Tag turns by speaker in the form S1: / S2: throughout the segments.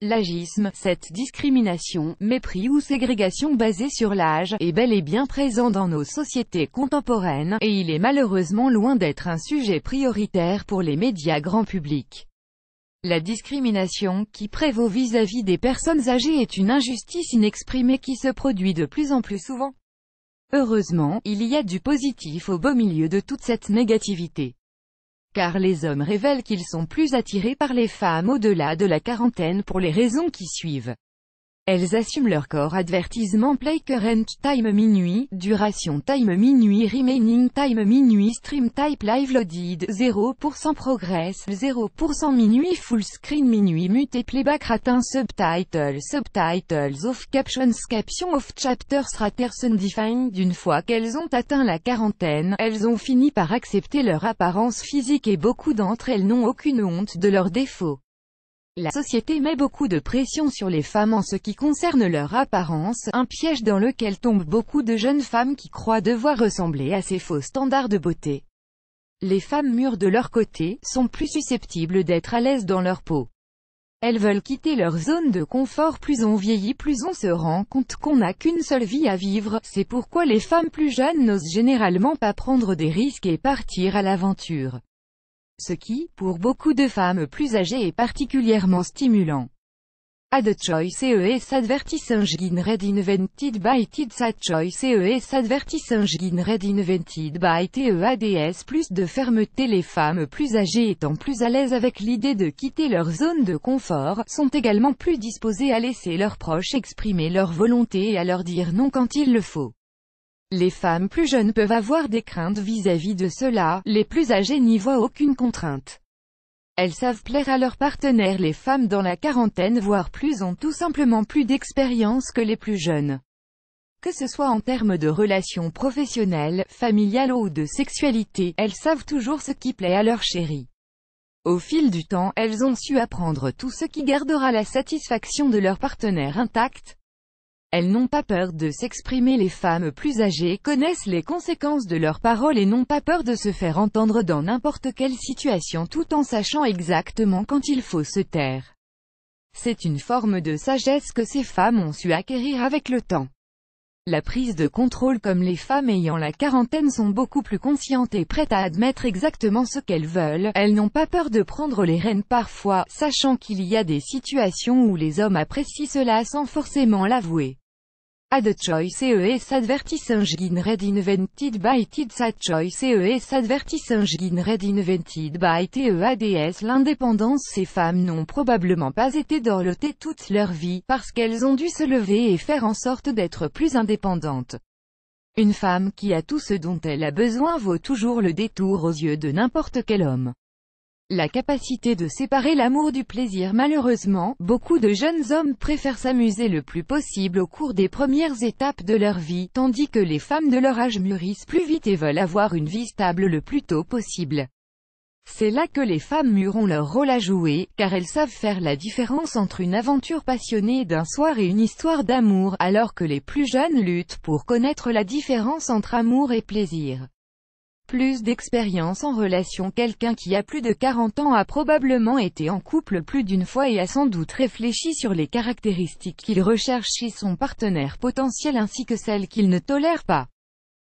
S1: L'agisme, cette discrimination, mépris ou ségrégation basée sur l'âge, est bel et bien présent dans nos sociétés contemporaines, et il est malheureusement loin d'être un sujet prioritaire pour les médias grand public. La discrimination, qui prévaut vis-à-vis des personnes âgées est une injustice inexprimée qui se produit de plus en plus souvent. Heureusement, il y a du positif au beau milieu de toute cette négativité. Car les hommes révèlent qu'ils sont plus attirés par les femmes au-delà de la quarantaine pour les raisons qui suivent. Elles assument leur corps. Advertisement play current time minuit, duration time minuit, remaining time minuit, stream type live loaded, 0% progress, 0% minuit, full screen minuit, mute playback ratin, subtitles off, captions off, chapters raters undefined. D'une fois qu'elles ont atteint la quarantaine, elles ont fini par accepter leur apparence physique et beaucoup d'entre elles n'ont aucune honte de leurs défauts. La société met beaucoup de pression sur les femmes en ce qui concerne leur apparence, un piège dans lequel tombent beaucoup de jeunes femmes qui croient devoir ressembler à ces faux standards de beauté. Les femmes mûres de leur côté, sont plus susceptibles d'être à l'aise dans leur peau. Elles veulent quitter leur zone de confort. Plus on vieillit, plus on se rend compte qu'on n'a qu'une seule vie à vivre, c'est pourquoi les femmes plus jeunes n'osent généralement pas prendre des risques et partir à l'aventure. Ce qui, pour beaucoup de femmes plus âgées est particulièrement stimulant. Ad choice es advertising red invented by Tids. Ad choice es advertising red invented by TEADS. Plus de fermeté. Les femmes plus âgées étant plus à l'aise avec l'idée de quitter leur zone de confort, sont également plus disposées à laisser leurs proches exprimer leur volonté et à leur dire non quand il le faut. Les femmes plus jeunes peuvent avoir des craintes vis-à-vis de cela, les plus âgées n'y voient aucune contrainte. Elles savent plaire à leur partenaire. Les femmes dans la quarantaine voire plus ont tout simplement plus d'expérience que les plus jeunes. Que ce soit en termes de relations professionnelles, familiales ou de sexualité, elles savent toujours ce qui plaît à leur chéri. Au fil du temps, elles ont su apprendre tout ce qui gardera la satisfaction de leur partenaire intacte. Elles n'ont pas peur de s'exprimer. Les femmes plus âgées connaissent les conséquences de leurs paroles et n'ont pas peur de se faire entendre dans n'importe quelle situation tout en sachant exactement quand il faut se taire. C'est une forme de sagesse que ces femmes ont su acquérir avec le temps. La prise de contrôle. Comme les femmes ayant la quarantaine sont beaucoup plus conscientes et prêtes à admettre exactement ce qu'elles veulent, elles n'ont pas peur de prendre les rênes parfois, sachant qu'il y a des situations où les hommes apprécient cela sans forcément l'avouer. Ad choice es advertising red invented by Tids. Ad choice es advertising red invented by TEADS. L'indépendance. Ces femmes n'ont probablement pas été dorlotées toute leur vie, parce qu'elles ont dû se lever et faire en sorte d'être plus indépendantes. Une femme qui a tout ce dont elle a besoin vaut toujours le détour aux yeux de n'importe quel homme. La capacité de séparer l'amour du plaisir. Malheureusement, beaucoup de jeunes hommes préfèrent s'amuser le plus possible au cours des premières étapes de leur vie, tandis que les femmes de leur âge mûrissent plus vite et veulent avoir une vie stable le plus tôt possible. C'est là que les femmes mûres ont leur rôle à jouer, car elles savent faire la différence entre une aventure passionnée d'un soir et une histoire d'amour, alors que les plus jeunes luttent pour connaître la différence entre amour et plaisir. Plus d'expérience en relation. Quelqu'un qui a plus de 40 ans a probablement été en couple plus d'une fois et a sans doute réfléchi sur les caractéristiques qu'il recherche chez son partenaire potentiel ainsi que celles qu'il ne tolère pas.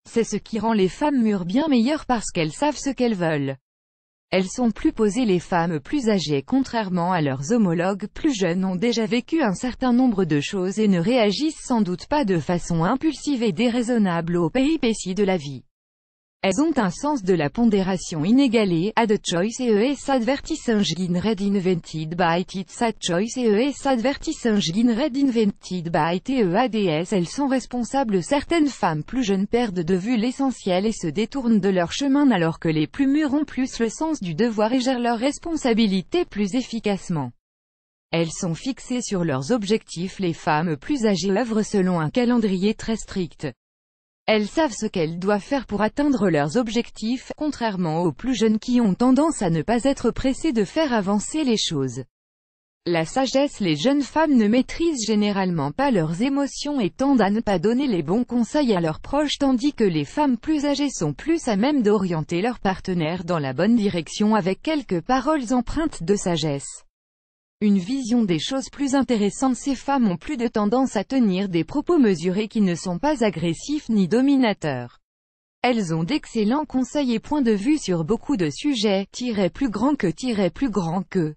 S1: C'est ce qui rend les femmes mûres bien meilleures parce qu'elles savent ce qu'elles veulent. Elles sont plus posées. Les femmes plus âgées, contrairement à leurs homologues plus jeunes, ont déjà vécu un certain nombre de choses et ne réagissent sans doute pas de façon impulsive et déraisonnable aux péripéties de la vie. Elles ont un sens de la pondération inégalé. Ad choice es advertising red invented by Tids. Ad choice es advertising red invented by TEADS. Elles sont responsables. Certaines femmes plus jeunes perdent de vue l'essentiel et se détournent de leur chemin alors que les plus mûres ont plus le sens du devoir et gèrent leurs responsabilités plus efficacement. Elles sont fixées sur leurs objectifs. Les femmes plus âgées œuvrent selon un calendrier très strict. Elles savent ce qu'elles doivent faire pour atteindre leurs objectifs, contrairement aux plus jeunes qui ont tendance à ne pas être pressées de faire avancer les choses. La sagesse. Les jeunes femmes ne maîtrisent généralement pas leurs émotions et tendent à ne pas donner les bons conseils à leurs proches, tandis que les femmes plus âgées sont plus à même d'orienter leur partenaire dans la bonne direction avec quelques paroles empreintes de sagesse. une vision des choses plus intéressante. Ces femmes ont plus de tendance à tenir des propos mesurés qui ne sont pas agressifs ni dominateurs. Elles ont d'excellents conseils et points de vue sur beaucoup de sujets, plus grand que.